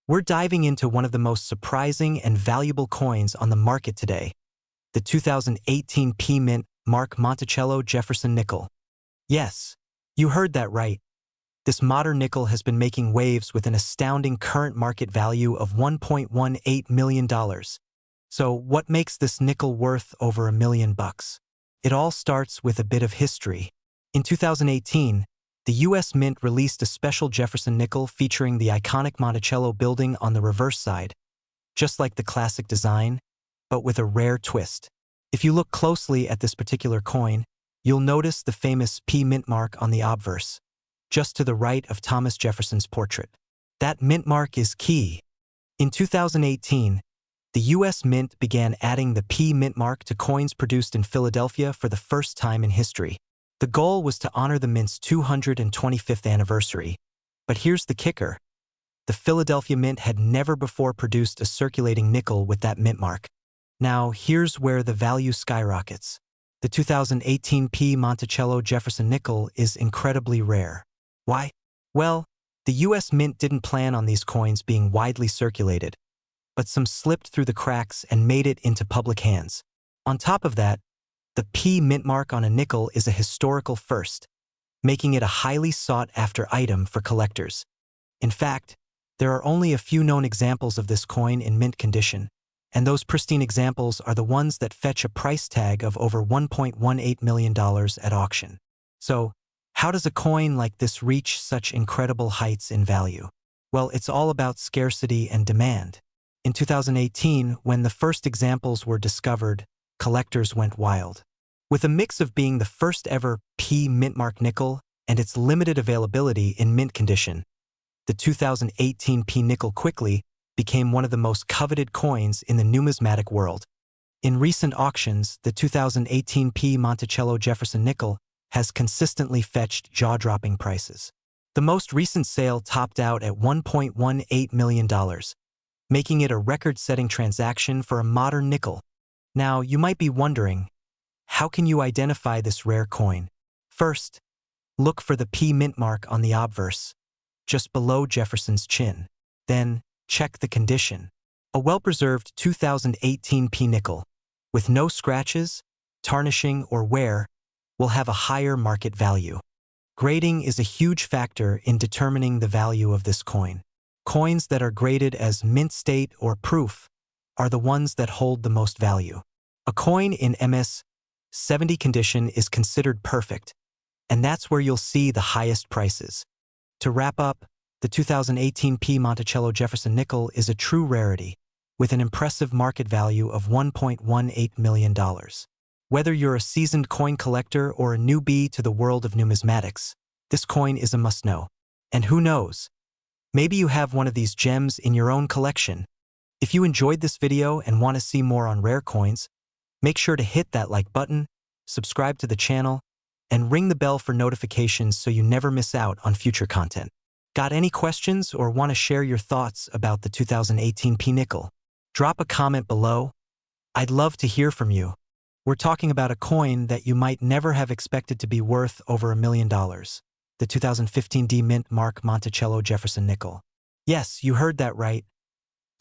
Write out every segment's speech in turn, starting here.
We're diving into one of the most surprising and valuable coins on the market today, the 2018 P Mint Mark Monticello Jefferson Nickel. Yes, you heard that right. This modern nickel has been making waves with an astounding current market value of $1.18 million. So what makes this nickel worth over $1 million? It all starts with a bit of history. In 2018, the U.S. Mint released a special Jefferson nickel featuring the iconic Monticello building on the reverse side, just like the classic design, but with a rare twist. If you look closely at this particular coin, you'll notice the famous P mint mark on the obverse, just to the right of Thomas Jefferson's portrait. That mint mark is key. In 2018, the U.S. Mint began adding the P mint mark to coins produced in Philadelphia for the first time in history. The goal was to honor the Mint's 225th anniversary. But here's the kicker. The Philadelphia Mint had never before produced a circulating nickel with that mint mark. Now, here's where the value skyrockets. The 2018 P Monticello Jefferson Nickel is incredibly rare. Why? Well, the U.S. Mint didn't plan on these coins being widely circulated, but some slipped through the cracks and made it into public hands. On top of that, the P mint mark on a nickel is a historical first, making it a highly sought-after item for collectors. In fact, there are only a few known examples of this coin in mint condition, and those pristine examples are the ones that fetch a price tag of over $1.18 million at auction. So, how does a coin like this reach such incredible heights in value? Well, it's all about scarcity and demand. In 2018, when the first examples were discovered, collectors went wild. With a mix of being the first ever P mint mark nickel and its limited availability in mint condition, the 2018 P nickel quickly became one of the most coveted coins in the numismatic world. In recent auctions, the 2018 P Monticello Jefferson Nickel has consistently fetched jaw-dropping prices. The most recent sale topped out at $1.18 million, making it a record-setting transaction for a modern nickel. Now, you might be wondering, how can you identify this rare coin? First, look for the P mint mark on the obverse, just below Jefferson's chin. Then, check the condition. A well-preserved 2018 P nickel, with no scratches, tarnishing, or wear, will have a higher market value. Grading is a huge factor in determining the value of this coin. Coins that are graded as mint state or proof are the ones that hold the most value. A coin in MS 70 condition is considered perfect, and that's where you'll see the highest prices. To wrap up, the 2018 P Monticello Jefferson Nickel is a true rarity, with an impressive market value of $1.18 million. Whether you're a seasoned coin collector or a newbie to the world of numismatics, this coin is a must-know. And who knows? Maybe you have one of these gems in your own collection. If you enjoyed this video and want to see more on rare coins, make sure to hit that like button, subscribe to the channel, and ring the bell for notifications so you never miss out on future content. Got any questions or want to share your thoughts about the 2018 P Nickel? Drop a comment below. I'd love to hear from you. We're talking about a coin that you might never have expected to be worth over $1 million. The 2015 D Mint Mark Monticello Jefferson Nickel. Yes, you heard that right.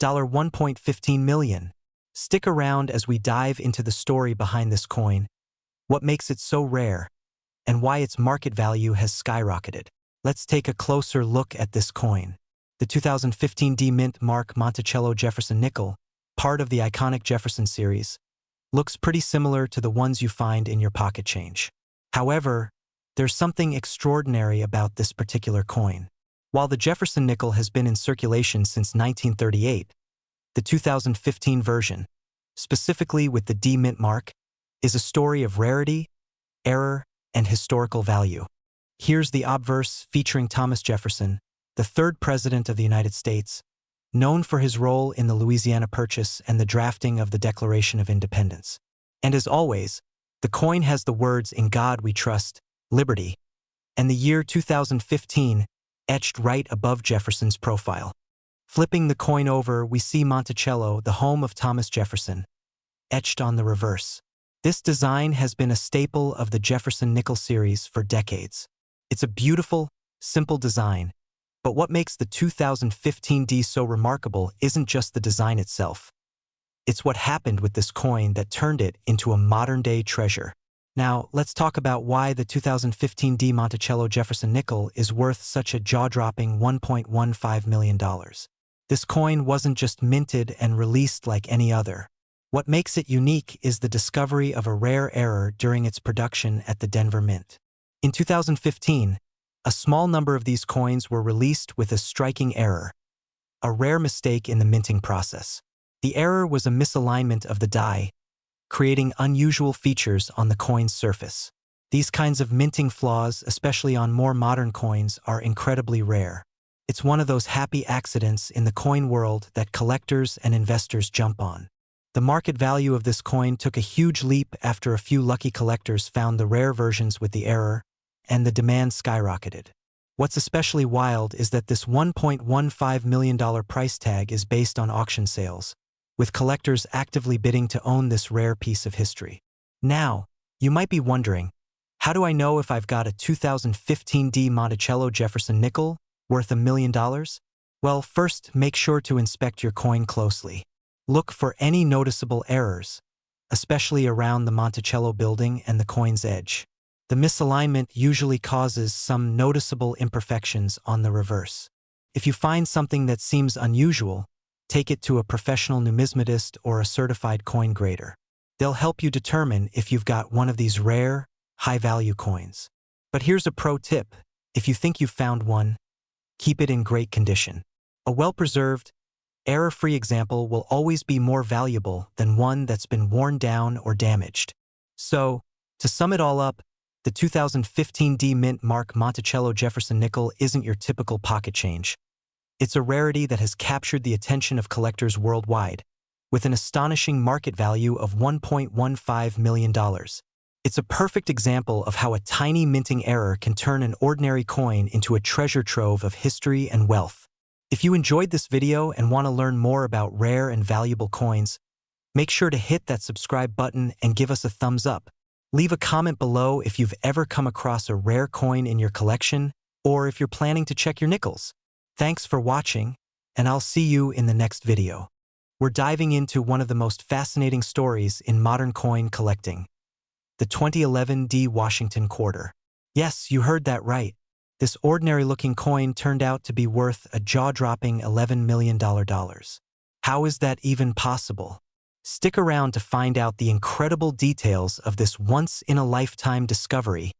$1.15 million. Stick around as we dive into the story behind this coin, what makes it so rare, and why its market value has skyrocketed. Let's take a closer look at this coin. The 2015 D Mint Mark Monticello Jefferson Nickel, part of the iconic Jefferson series, looks pretty similar to the ones you find in your pocket change. However, there's something extraordinary about this particular coin. While the Jefferson nickel has been in circulation since 1938, the 2015 version, specifically with the D mint mark, is a story of rarity, error, and historical value. Here's the obverse featuring Thomas Jefferson, the third president of the United States, known for his role in the Louisiana Purchase and the drafting of the Declaration of Independence. And as always, the coin has the words "In God We Trust, Liberty," and the year 2015 etched right above Jefferson's profile. Flipping the coin over, we see Monticello, the home of Thomas Jefferson, etched on the reverse. This design has been a staple of the Jefferson Nickel series for decades. It's a beautiful, simple design, But what makes the 2015 D so remarkable isn't just the design itself. It's what happened with this coin that turned it into a modern-day treasure. Now, let's talk about why the 2015 D Monticello Jefferson Nickel is worth such a jaw-dropping $1.15 million. This coin wasn't just minted and released like any other. What makes it unique is the discovery of a rare error during its production at the Denver Mint. In 2015, a small number of these coins were released with a striking error, a rare mistake in the minting process. The error was a misalignment of the die, creating unusual features on the coin's surface. These kinds of minting flaws, especially on more modern coins, are incredibly rare. It's one of those happy accidents in the coin world that collectors and investors jump on. The market value of this coin took a huge leap after a few lucky collectors found the rare versions with the error, and the demand skyrocketed. What's especially wild is that this $1.15 million price tag is based on auction sales, with collectors actively bidding to own this rare piece of history. Now, you might be wondering, how do I know if I've got a 2015 D Monticello Jefferson Nickel worth $1 million? Well, first, make sure to inspect your coin closely. Look for any noticeable errors, especially around the Monticello building and the coin's edge. The misalignment usually causes some noticeable imperfections on the reverse. If you find something that seems unusual, take it to a professional numismatist or a certified coin grader. They'll help you determine if you've got one of these rare, high-value coins. But here's a pro tip. If you think you've found one, keep it in great condition. A well-preserved, error-free example will always be more valuable than one that's been worn down or damaged. So, to sum it all up, the 2015 D Mint Mark Monticello Jefferson Nickel isn't your typical pocket change. It's a rarity that has captured the attention of collectors worldwide, with an astonishing market value of $1.15 million. It's a perfect example of how a tiny minting error can turn an ordinary coin into a treasure trove of history and wealth. If you enjoyed this video and want to learn more about rare and valuable coins, make sure to hit that subscribe button and give us a thumbs up. Leave a comment below if you've ever come across a rare coin in your collection, or if you're planning to check your nickels. Thanks for watching, and I'll see you in the next video. We're diving into one of the most fascinating stories in modern coin collecting: the 2011 D Washington quarter. Yes, you heard that right. This ordinary-looking coin turned out to be worth a jaw-dropping $11 million. How is that even possible? Stick around to find out the incredible details of this once-in-a-lifetime discovery.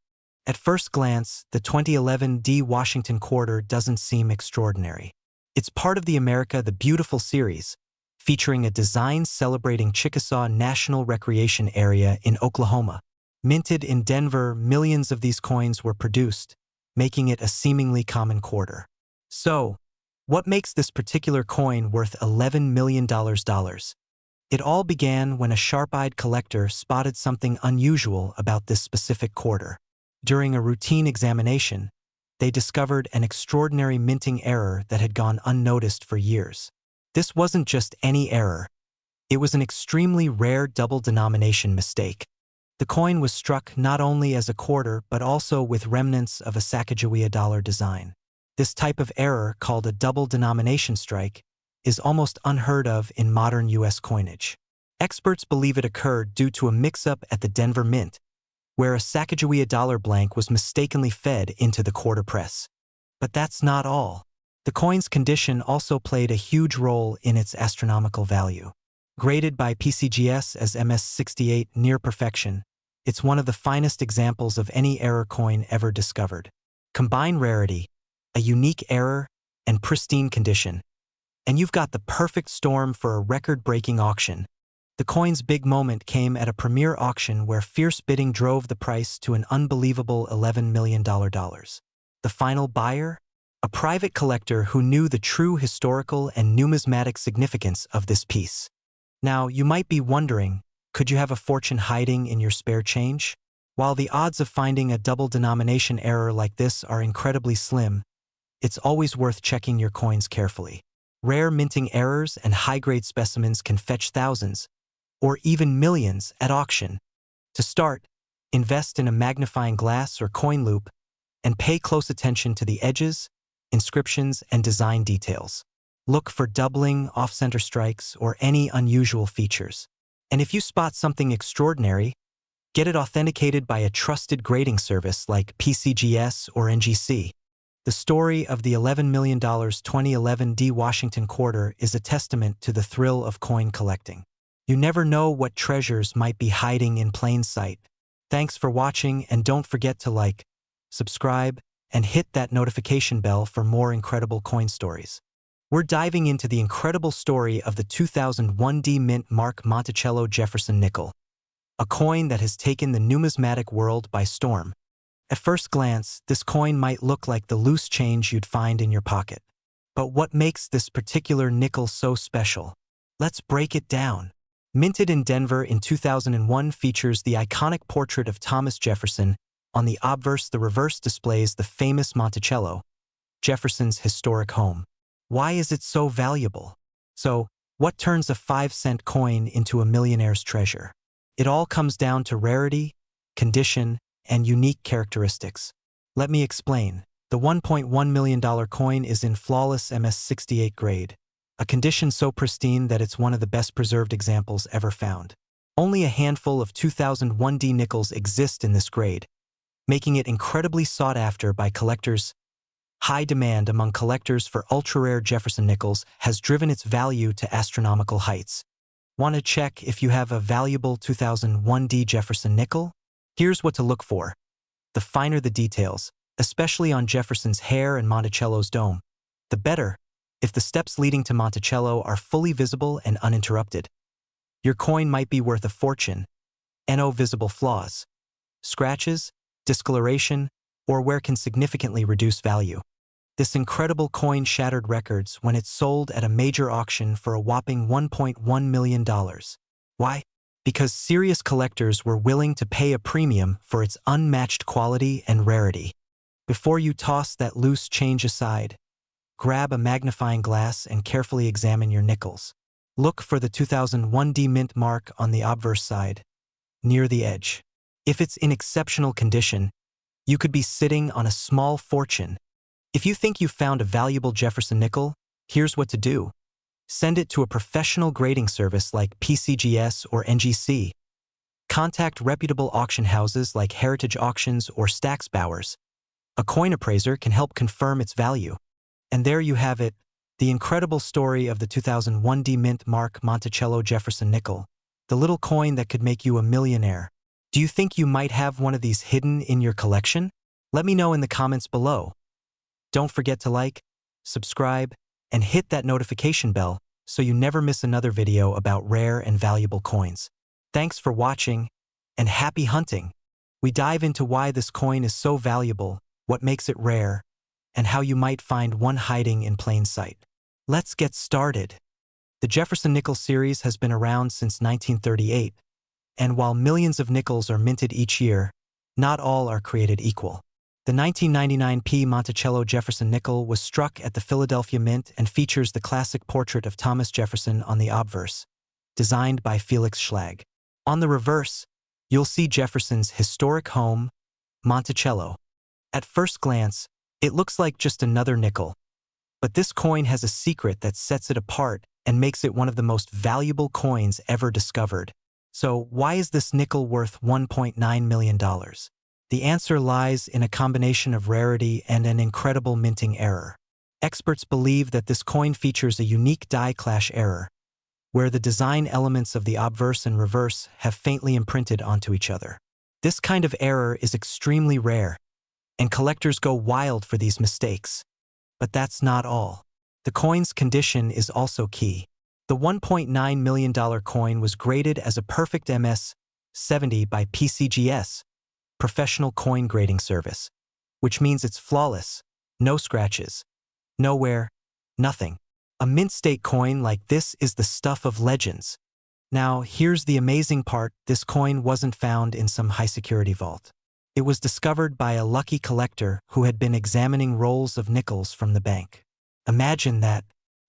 At first glance, the 2011 D Washington quarter doesn't seem extraordinary. It's part of the America the Beautiful series, featuring a design celebrating Chickasaw National Recreation Area in Oklahoma. Minted in Denver, millions of these coins were produced, making it a seemingly common quarter. So, what makes this particular coin worth $11 million? It all began when a sharp-eyed collector spotted something unusual about this specific quarter. During a routine examination, they discovered an extraordinary minting error that had gone unnoticed for years. This wasn't just any error. It was an extremely rare double-denomination mistake. The coin was struck not only as a quarter but also with remnants of a Sacagawea dollar design. This type of error, called a double-denomination strike, is almost unheard of in modern U.S. coinage. Experts believe it occurred due to a mix-up at the Denver Mint, where a Sacagawea dollar blank was mistakenly fed into the quarter press. But that's not all. The coin's condition also played a huge role in its astronomical value. Graded by PCGS as MS68 near perfection, it's one of the finest examples of any error coin ever discovered. Combine rarity, a unique error, and pristine condition, and you've got the perfect storm for a record-breaking auction. The coin's big moment came at a premier auction where fierce bidding drove the price to an unbelievable $11 million. The final buyer? A private collector who knew the true historical and numismatic significance of this piece. Now, you might be wondering, could you have a fortune hiding in your spare change? While the odds of finding a double-denomination error like this are incredibly slim, it's always worth checking your coins carefully. Rare minting errors and high-grade specimens can fetch thousands, or even millions, at auction. To start, invest in a magnifying glass or coin loop and pay close attention to the edges, inscriptions, and design details. Look for doubling, off-center strikes, or any unusual features. And if you spot something extraordinary, get it authenticated by a trusted grading service like PCGS or NGC. The story of the $11 million 2011 D Washington quarter is a testament to the thrill of coin collecting. You never know what treasures might be hiding in plain sight. Thanks for watching, and don't forget to like, subscribe, and hit that notification bell for more incredible coin stories. We're diving into the incredible story of the 2001 D Mint Mark Monticello Jefferson Nickel, a coin that has taken the numismatic world by storm. At first glance, this coin might look like the loose change you'd find in your pocket. But what makes this particular nickel so special? Let's break it down. Minted in Denver in 2001, features the iconic portrait of Thomas Jefferson. On the obverse, the reverse displays the famous Monticello, Jefferson's historic home. Why is it so valuable? So, what turns a 5-cent coin into a millionaire's treasure? It all comes down to rarity, condition, and unique characteristics. Let me explain. The $1.1 million coin is in flawless MS-68 grade, a condition so pristine that it's one of the best preserved examples ever found. Only a handful of 2001 D nickels exist in this grade, making it incredibly sought after by collectors. High demand among collectors for ultra-rare Jefferson nickels has driven its value to astronomical heights. Want to check if you have a valuable 2001 D Jefferson nickel? Here's what to look for. The finer the details, especially on Jefferson's hair and Monticello's dome, the better. If the steps leading to Monticello are fully visible and uninterrupted, your coin might be worth a fortune. No visible flaws, scratches, discoloration, or wear can significantly reduce value. This incredible coin shattered records when it sold at a major auction for a whopping $1.1 million. Why? Because serious collectors were willing to pay a premium for its unmatched quality and rarity. Before you toss that loose change aside, grab a magnifying glass and carefully examine your nickels. Look for the 2001 D Mint mark on the obverse side, near the edge. If it's in exceptional condition, you could be sitting on a small fortune. If you think you found a valuable Jefferson nickel, here's what to do. Send it to a professional grading service like PCGS or NGC. Contact reputable auction houses like Heritage Auctions or Stack's Bowers. A coin appraiser can help confirm its value. And there you have it, the incredible story of the 2001 D Mint Mark Monticello Jefferson Nickel, the little coin that could make you a millionaire. Do you think you might have one of these hidden in your collection? Let me know in the comments below. Don't forget to like, subscribe, and hit that notification bell so you never miss another video about rare and valuable coins. Thanks for watching, and happy hunting! We dive into why this coin is so valuable, what makes it rare, and how you might find one hiding in plain sight. Let's get started. The Jefferson Nickel series has been around since 1938, and while millions of nickels are minted each year, not all are created equal. The 1999 P Monticello Jefferson Nickel was struck at the Philadelphia Mint and features the classic portrait of Thomas Jefferson on the obverse, designed by Felix Schlag. On the reverse, you'll see Jefferson's historic home, Monticello. At first glance, it looks like just another nickel. But this coin has a secret that sets it apart and makes it one of the most valuable coins ever discovered. So why is this nickel worth $1.9 million? The answer lies in a combination of rarity and an incredible minting error. Experts believe that this coin features a unique die clash error, where the design elements of the obverse and reverse have faintly imprinted onto each other. This kind of error is extremely rare, and collectors go wild for these mistakes. But that's not all. The coin's condition is also key. The $1.9 million coin was graded as a perfect MS-70 by PCGS, Professional Coin Grading Service, which means it's flawless, no scratches, no wear, nothing. A mint state coin like this is the stuff of legends. Now, here's the amazing part: this coin wasn't found in some high-security vault. It was discovered by a lucky collector who had been examining rolls of nickels from the bank. Imagine that,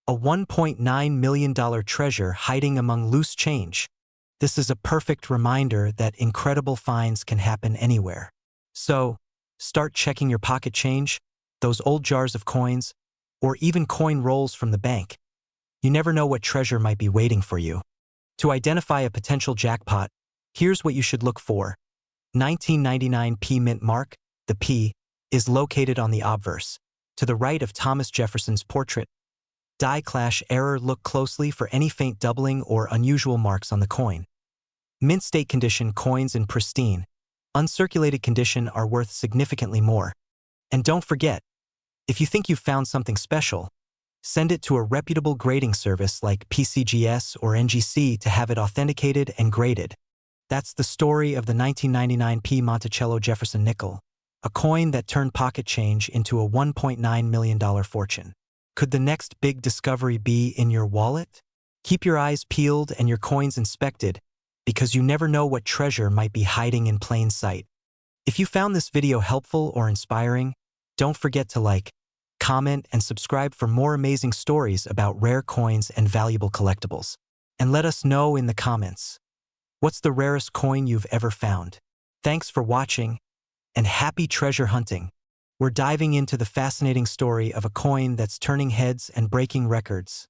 a $1.9 million treasure hiding among loose change. This is a perfect reminder that incredible finds can happen anywhere. So, start checking your pocket change, those old jars of coins, or even coin rolls from the bank. You never know what treasure might be waiting for you. To identify a potential jackpot, here's what you should look for. 1999 P mint mark, the P, is located on the obverse, to the right of Thomas Jefferson's portrait. Die clash error. Look closely for any faint doubling or unusual marks on the coin. Mint state condition coins in pristine, uncirculated condition are worth significantly more. And don't forget, if you think you've found something special, send it to a reputable grading service like PCGS or NGC to have it authenticated and graded. That's the story of the 1999 P Monticello Jefferson Nickel, a coin that turned pocket change into a $1.9 million fortune. Could the next big discovery be in your wallet? Keep your eyes peeled and your coins inspected, because you never know what treasure might be hiding in plain sight. If you found this video helpful or inspiring, don't forget to like, comment, and subscribe for more amazing stories about rare coins and valuable collectibles. And let us know in the comments, what's the rarest coin you've ever found? Thanks for watching, and happy treasure hunting. We're diving into the fascinating story of a coin that's turning heads and breaking records.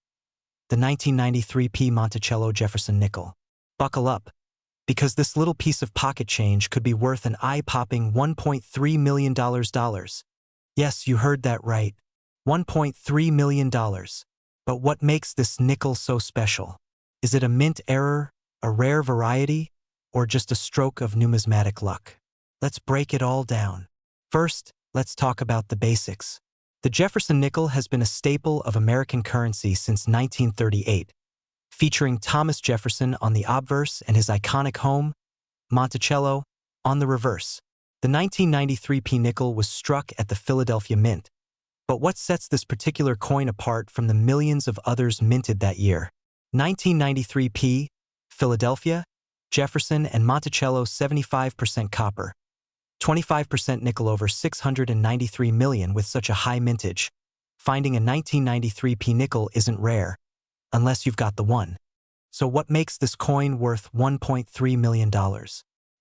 The 1993 P Monticello Jefferson Nickel. Buckle up, because this little piece of pocket change could be worth an eye-popping $1.3 million. Yes, you heard that right. $1.3 million. But what makes this nickel so special? Is it a mint error, a rare variety, or just a stroke of numismatic luck? Let's break it all down. First, let's talk about the basics. The Jefferson nickel has been a staple of American currency since 1938, featuring Thomas Jefferson on the obverse and his iconic home, Monticello, on the reverse. The 1993 P nickel was struck at the Philadelphia Mint. But what sets this particular coin apart from the millions of others minted that year? 1993 P, Philadelphia, Jefferson and Monticello 75% copper, 25% nickel over 693 million. With such a high mintage, finding a 1993 P nickel isn't rare, unless you've got the one. So what makes this coin worth $1.3 million?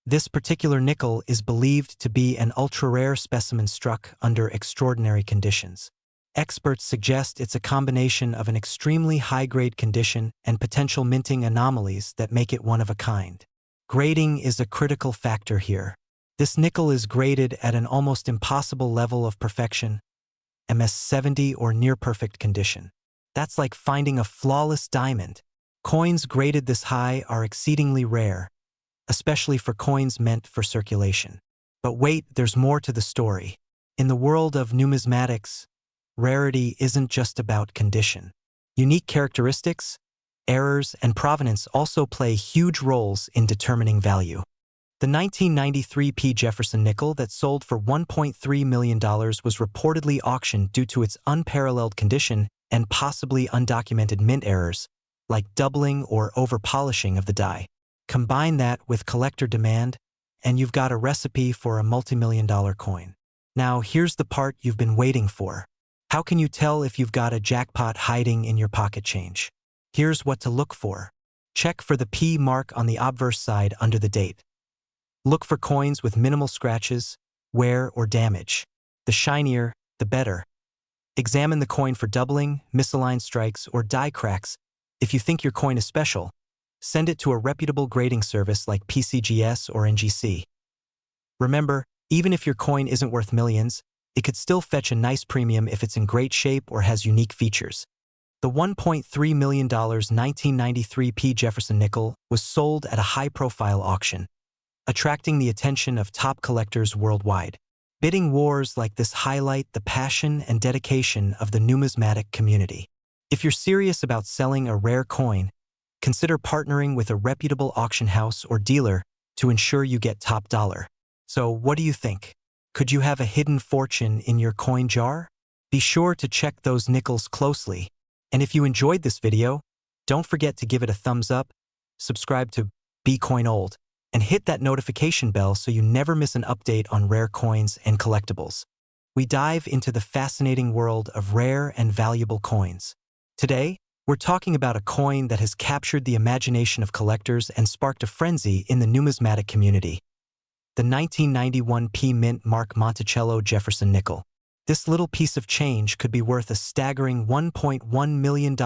This particular nickel is believed to be an ultra-rare specimen struck under extraordinary conditions. Experts suggest it's a combination of an extremely high-grade condition and potential minting anomalies that make it one of a kind. Grading is a critical factor here. This nickel is graded at an almost impossible level of perfection, MS-70 or near-perfect condition. That's like finding a flawless diamond. Coins graded this high are exceedingly rare, especially for coins meant for circulation. But wait, there's more to the story. In the world of numismatics, rarity isn't just about condition. Unique characteristics, errors, and provenance also play huge roles in determining value. The 1993 P Jefferson nickel that sold for $1.3 million was reportedly auctioned due to its unparalleled condition and possibly undocumented mint errors, like doubling or over-polishing of the die. Combine that with collector demand, and you've got a recipe for a multi-million-dollar coin. Now, here's the part you've been waiting for. How can you tell if you've got a jackpot hiding in your pocket change? Here's what to look for. Check for the P mark on the obverse side under the date. Look for coins with minimal scratches, wear, or damage. The shinier, the better. Examine the coin for doubling, misaligned strikes, or die cracks. If you think your coin is special, send it to a reputable grading service like PCGS or NGC. Remember, even if your coin isn't worth millions, it could still fetch a nice premium if it's in great shape or has unique features. The $1.3 million 1993 P Jefferson nickel was sold at a high-profile auction, attracting the attention of top collectors worldwide. Bidding wars like this highlight the passion and dedication of the numismatic community. If you're serious about selling a rare coin, consider partnering with a reputable auction house or dealer to ensure you get top dollar. So what do you think? Could you have a hidden fortune in your coin jar? Be sure to check those nickels closely. And if you enjoyed this video, don't forget to give it a thumbs up, subscribe to Be Coin Old, and hit that notification bell so you never miss an update on rare coins and collectibles. We dive into the fascinating world of rare and valuable coins. Today, we're talking about a coin that has captured the imagination of collectors and sparked a frenzy in the numismatic community. The 1991 P Mint Mark Monticello Jefferson Nickel. This little piece of change could be worth a staggering $1.1 million.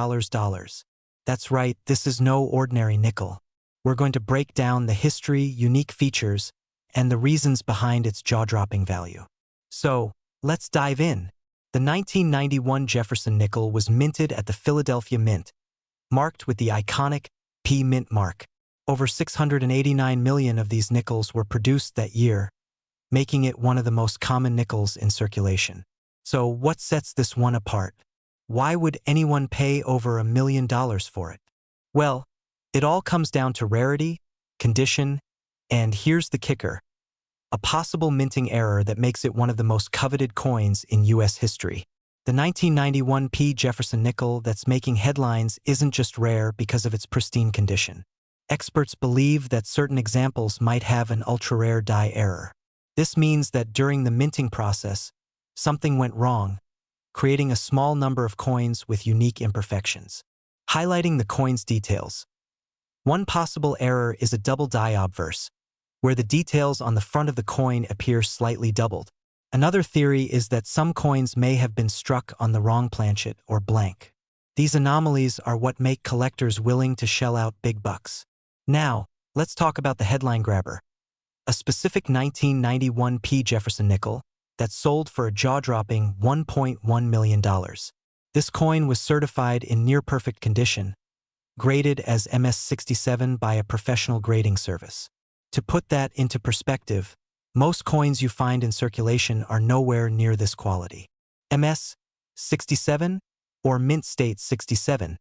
That's right, this is no ordinary nickel. We're going to break down the history, unique features, and the reasons behind its jaw-dropping value. So, let's dive in. The 1991 Jefferson nickel was minted at the Philadelphia Mint, marked with the iconic P Mint mark. Over 689 million of these nickels were produced that year, making it one of the most common nickels in circulation. So what sets this one apart? Why would anyone pay over $1 million for it? Well, it all comes down to rarity, condition, and here's the kicker: a possible minting error that makes it one of the most coveted coins in U.S. history. The 1991 P Jefferson nickel that's making headlines isn't just rare because of its pristine condition. Experts believe that certain examples might have an ultra-rare die error. This means that during the minting process, something went wrong, creating a small number of coins with unique imperfections. Highlighting the coin's details. One possible error is a double die obverse, where the details on the front of the coin appear slightly doubled. Another theory is that some coins may have been struck on the wrong planchet or blank. These anomalies are what make collectors willing to shell out big bucks. Now, let's talk about the headline grabber. A specific 1991 P Jefferson nickel that sold for a jaw-dropping $1.1 million. This coin was certified in near-perfect condition, graded as MS67 by a professional grading service. To put that into perspective, most coins you find in circulation are nowhere near this quality. MS67, or Mint State 67,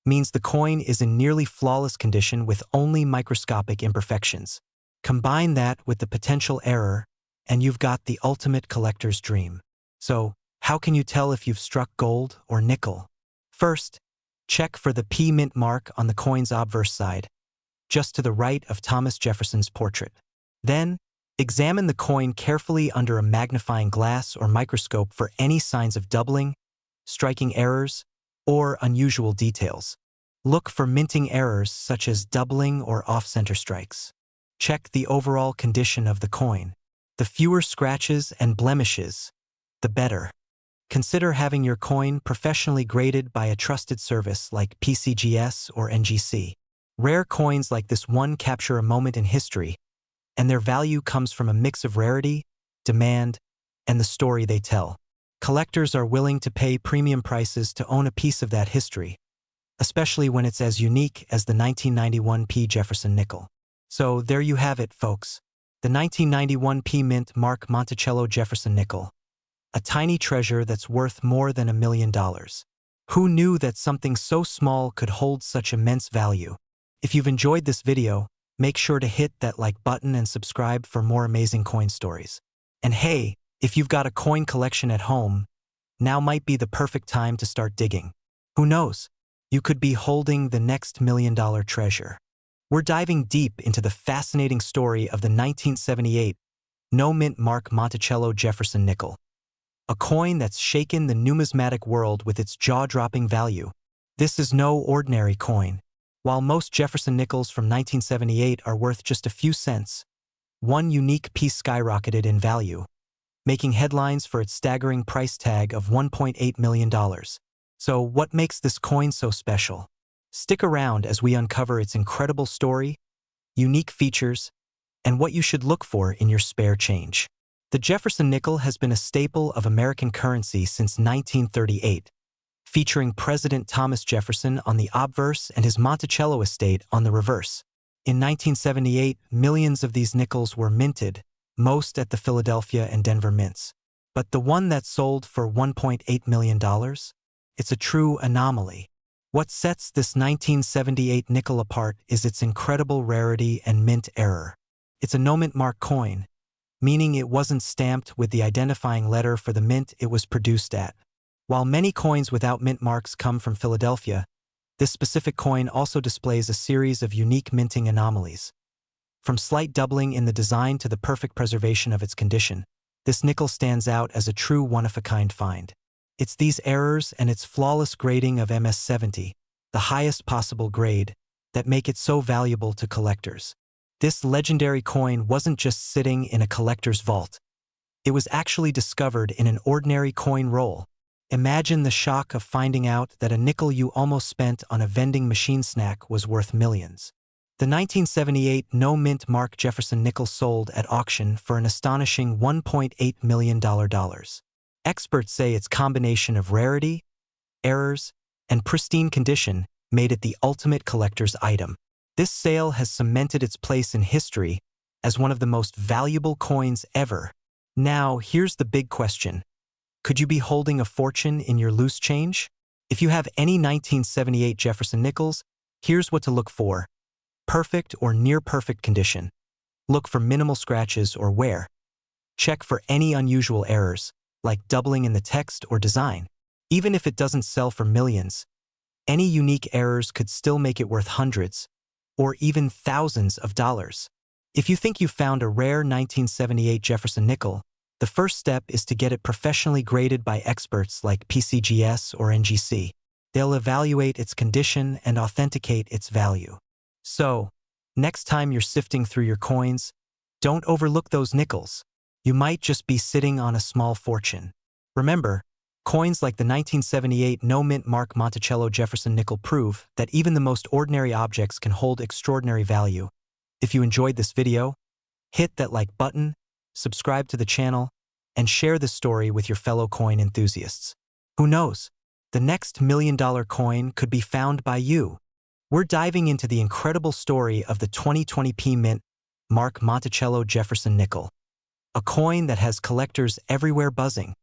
means the coin is in nearly flawless condition with only microscopic imperfections. Combine that with the potential error, and you've got the ultimate collector's dream. So, how can you tell if you've struck gold or nickel? First, check for the P Mint mark on the coin's obverse side, just to the right of Thomas Jefferson's portrait. Then, examine the coin carefully under a magnifying glass or microscope for any signs of doubling, striking errors, or unusual details. Look for minting errors such as doubling or off-center strikes. Check the overall condition of the coin. The fewer scratches and blemishes, the better. Consider having your coin professionally graded by a trusted service like PCGS or NGC. Rare coins like this one capture a moment in history, and their value comes from a mix of rarity, demand, and the story they tell. Collectors are willing to pay premium prices to own a piece of that history, especially when it's as unique as the 1991 P Jefferson nickel. So there you have it, folks. The 1991 P Mint Mark Monticello Jefferson nickel. A tiny treasure that's worth more than $1 million. Who knew that something so small could hold such immense value? If you've enjoyed this video, make sure to hit that like button and subscribe for more amazing coin stories. And hey, if you've got a coin collection at home, now might be the perfect time to start digging. Who knows? You could be holding the next $1 million treasure. We're diving deep into the fascinating story of the 1978 no-mint Mark Monticello Jefferson nickel. A coin that's shaken the numismatic world with its jaw-dropping value. This is no ordinary coin. While most Jefferson nickels from 1978 are worth just a few cents, one unique piece skyrocketed in value, making headlines for its staggering price tag of $1.8 million. So what makes this coin so special? Stick around as we uncover its incredible story, unique features, and what you should look for in your spare change. The Jefferson nickel has been a staple of American currency since 1938, featuring President Thomas Jefferson on the obverse and his Monticello estate on the reverse. In 1978, millions of these nickels were minted, most at the Philadelphia and Denver mints. But the one that sold for $1.8 million? It's a true anomaly. What sets this 1978 nickel apart is its incredible rarity and mint error. It's a no-mint mark coin, meaning it wasn't stamped with the identifying letter for the mint it was produced at. While many coins without mint marks come from Philadelphia, this specific coin also displays a series of unique minting anomalies. From slight doubling in the design to the perfect preservation of its condition, this nickel stands out as a true one-of-a-kind find. It's these errors and its flawless grading of MS70, the highest possible grade, that make it so valuable to collectors. This legendary coin wasn't just sitting in a collector's vault. It was actually discovered in an ordinary coin roll. Imagine the shock of finding out that a nickel you almost spent on a vending machine snack was worth millions. The 1978 no-mint Mark Jefferson nickel sold at auction for an astonishing $1.8 million. Experts say its combination of rarity, errors, and pristine condition made it the ultimate collector's item. This sale has cemented its place in history as one of the most valuable coins ever. Now, here's the big question. Could you be holding a fortune in your loose change? If you have any 1978 Jefferson nickels, here's what to look for. Perfect or near-perfect condition. Look for minimal scratches or wear. Check for any unusual errors, like doubling in the text or design. Even if it doesn't sell for millions, any unique errors could still make it worth hundreds, or even thousands of dollars. If you think you found a rare 1978 Jefferson nickel, the first step is to get it professionally graded by experts like PCGS or NGC. They'll evaluate its condition and authenticate its value. So, next time you're sifting through your coins, don't overlook those nickels. You might just be sitting on a small fortune. Remember, coins like the 1978 no-mint Mark Monticello Jefferson nickel prove that even the most ordinary objects can hold extraordinary value. If you enjoyed this video, hit that like button, subscribe to the channel, and share this story with your fellow coin enthusiasts. Who knows? The next million-dollar coin could be found by you. We're diving into the incredible story of the 2020 P Mint Mark Monticello Jefferson Nickel, a coin that has collectors everywhere buzzing.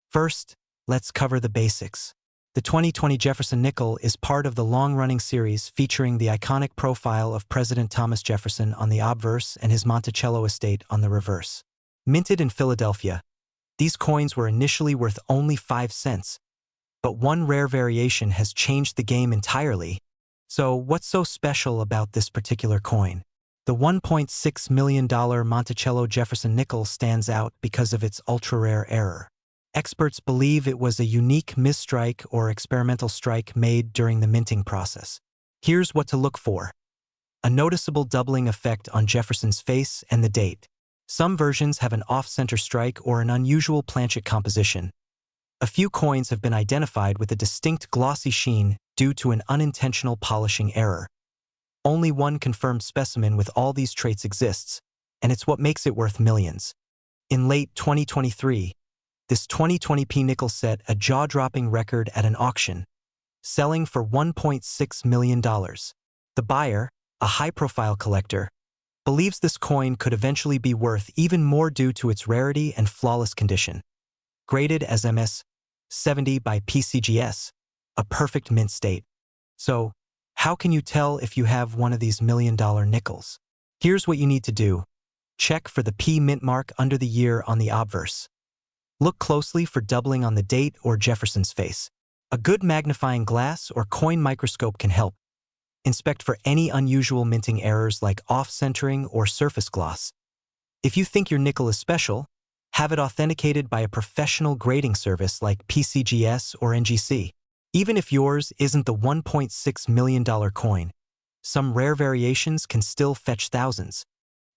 First, let's cover the basics. The 2020 Jefferson Nickel is part of the long-running series featuring the iconic profile of President Thomas Jefferson on the obverse and his Monticello estate on the reverse. Minted in Philadelphia, these coins were initially worth only 5 cents, but one rare variation has changed the game entirely. So what's so special about this particular coin? The $1.6 million Monticello Jefferson Nickel stands out because of its ultra-rare error. Experts believe it was a unique misstrike or experimental strike made during the minting process. Here's what to look for. A noticeable doubling effect on Jefferson's face and the date. Some versions have an off-center strike or an unusual planchet composition. A few coins have been identified with a distinct glossy sheen due to an unintentional polishing error. Only one confirmed specimen with all these traits exists, and it's what makes it worth millions. In late 2023, this 2020 P nickel set a jaw-dropping record at an auction, selling for $1.6 million. The buyer, a high-profile collector, believes this coin could eventually be worth even more due to its rarity and flawless condition. Graded as MS 70 by PCGS, a perfect mint state. So, how can you tell if you have one of these million-dollar nickels? Here's what you need to do. Check for the P mint mark under the year on the obverse. Look closely for doubling on the date or Jefferson's face. A good magnifying glass or coin microscope can help. Inspect for any unusual minting errors like off-centering or surface gloss. If you think your nickel is special, have it authenticated by a professional grading service like PCGS or NGC. Even if yours isn't the $1.6 million coin, some rare variations can still fetch thousands.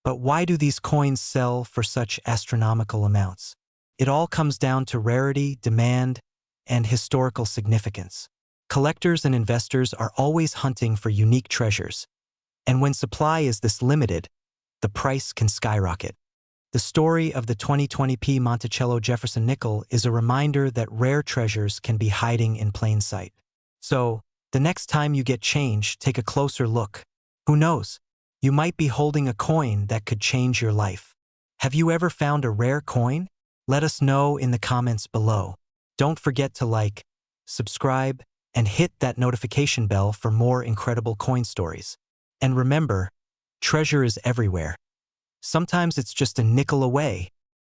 But why do these coins sell for such astronomical amounts? It all comes down to rarity, demand, and historical significance. Collectors and investors are always hunting for unique treasures, and when supply is this limited, the price can skyrocket. The story of the 2020 P Monticello Jefferson Nickel is a reminder that rare treasures can be hiding in plain sight. So, the next time you get change, take a closer look. Who knows? You might be holding a coin that could change your life. Have you ever found a rare coin? Let us know in the comments below. Don't forget to like, subscribe, and hit that notification bell for more incredible coin stories. And remember, treasure is everywhere. Sometimes it's just a nickel away.